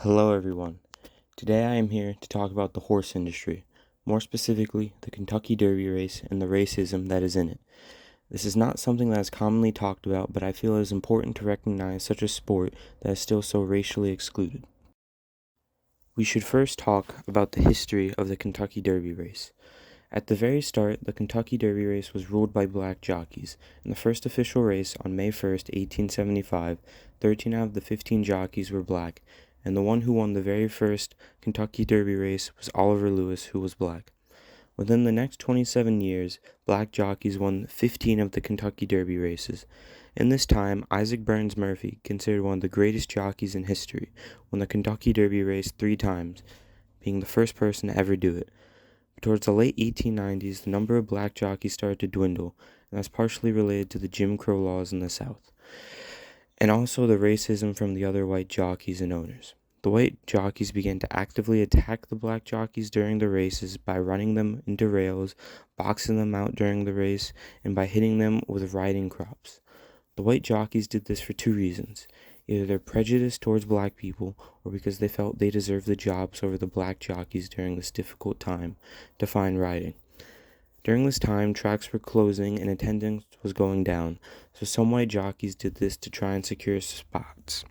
Hello everyone. Today I am here to talk about the horse industry, more specifically the Kentucky Derby race and the racism that is in it. This is not something that is commonly talked about, but I feel it is important to recognize such a sport that is still so racially excluded. We should first talk about the history of the Kentucky Derby race. At the very start, the Kentucky Derby race was ruled by black jockeys. In the first official race on May 1st, 1875, 13 out of the 15 jockeys were black, and the one who won the very first Kentucky Derby race was Oliver Lewis, who was black. Within the next 27 years, black jockeys won 15 of the Kentucky Derby races. In this time, Isaac Burns Murphy, considered one of the greatest jockeys in history, won the Kentucky Derby race 3 times, being the first person to ever do it. Towards the late 1890s, the number of black jockeys started to dwindle, and that's partially related to the Jim Crow laws in the South, and also the racism from the other white jockeys and owners. The white jockeys began to actively attack the black jockeys during the races by running them into rails, boxing them out during the race, and by hitting them with riding crops. The white jockeys did this for 2 reasons. Either their prejudice towards black people, or because they felt they deserved the jobs over the black jockeys during this difficult time to find riding. During this time, tracks were closing and attendance was going down, so some white jockeys did this to try and secure spots.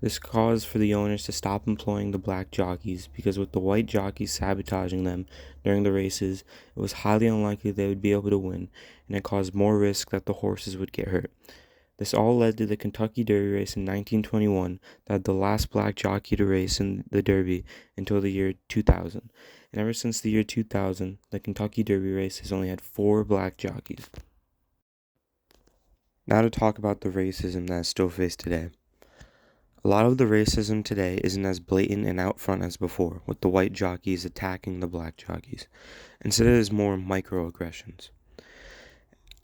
This caused for the owners to stop employing the black jockeys, because with the white jockeys sabotaging them during the races, it was highly unlikely they would be able to win, and it caused more risk that the horses would get hurt. This all led to the Kentucky Derby race in 1921 that had the last black jockey to race in the Derby until the year 2000. And ever since the year 2000, the Kentucky Derby race has only had 4 black jockeys. Now to talk about the racism that is still faced today. A lot of the racism today isn't as blatant and out front as before, with the white jockeys attacking the black jockeys. Instead, it is more microaggressions.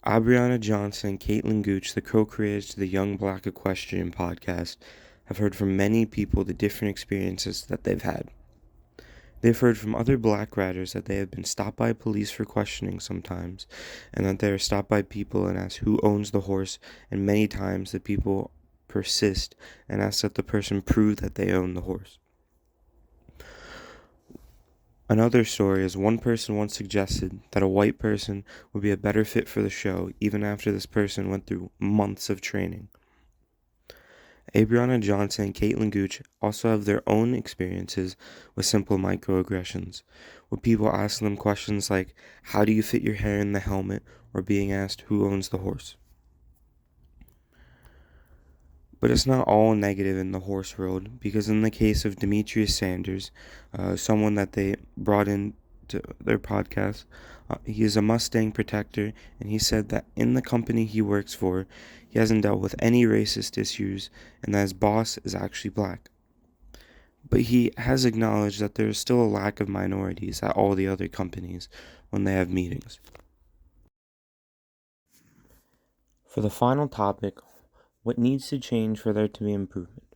Aubriana Johnson and Caitlin Gooch, the co-creators to the Young Black Equestrian podcast, have heard from many people the different experiences that they've had. They've heard from other black riders that they have been stopped by police for questioning sometimes, and that they are stopped by people and asked who owns the horse, and many times the people persist and ask that the person prove that they own the horse. Another story is one person once suggested that a white person would be a better fit for the show even after this person went through months of training. Aubriana Johnson and Caitlin Gooch also have their own experiences with simple microaggressions, with people asking them questions like, how do you fit your hair in the helmet, or being asked who owns the horse. But it's not all negative in the horse world, because in the case of Demetrius Sanders, someone that they brought in to their podcast, he is a Mustang protector, and he said that in the company he works for, he hasn't dealt with any racist issues, and that his boss is actually black. But he has acknowledged that there is still a lack of minorities at all the other companies when they have meetings. For the final topic, what needs to change for there to be improvement?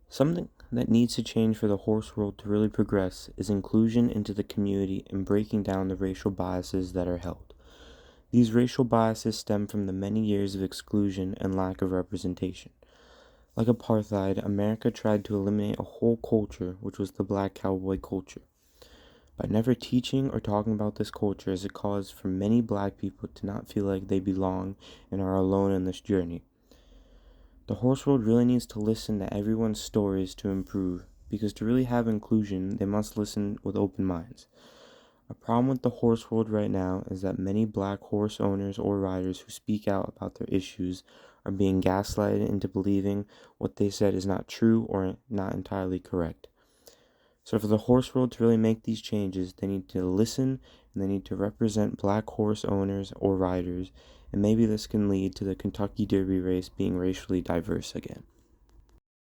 Something that needs to change for the horse world to really progress is inclusion into the community and breaking down the racial biases that are held. These racial biases stem from the many years of exclusion and lack of representation. Like apartheid, America tried to eliminate a whole culture, which was the black cowboy culture. By never teaching or talking about this culture, as it caused for many black people to not feel like they belong and are alone in this journey. The horse world really needs to listen to everyone's stories to improve, because to really have inclusion, they must listen with open minds. A problem with the horse world right now is that many black horse owners or riders who speak out about their issues are being gaslighted into believing what they said is not true or not entirely correct. So for the horse world to really make these changes, they need to listen, and they need to represent black horse owners or riders, and maybe this can lead to the Kentucky Derby race being racially diverse again.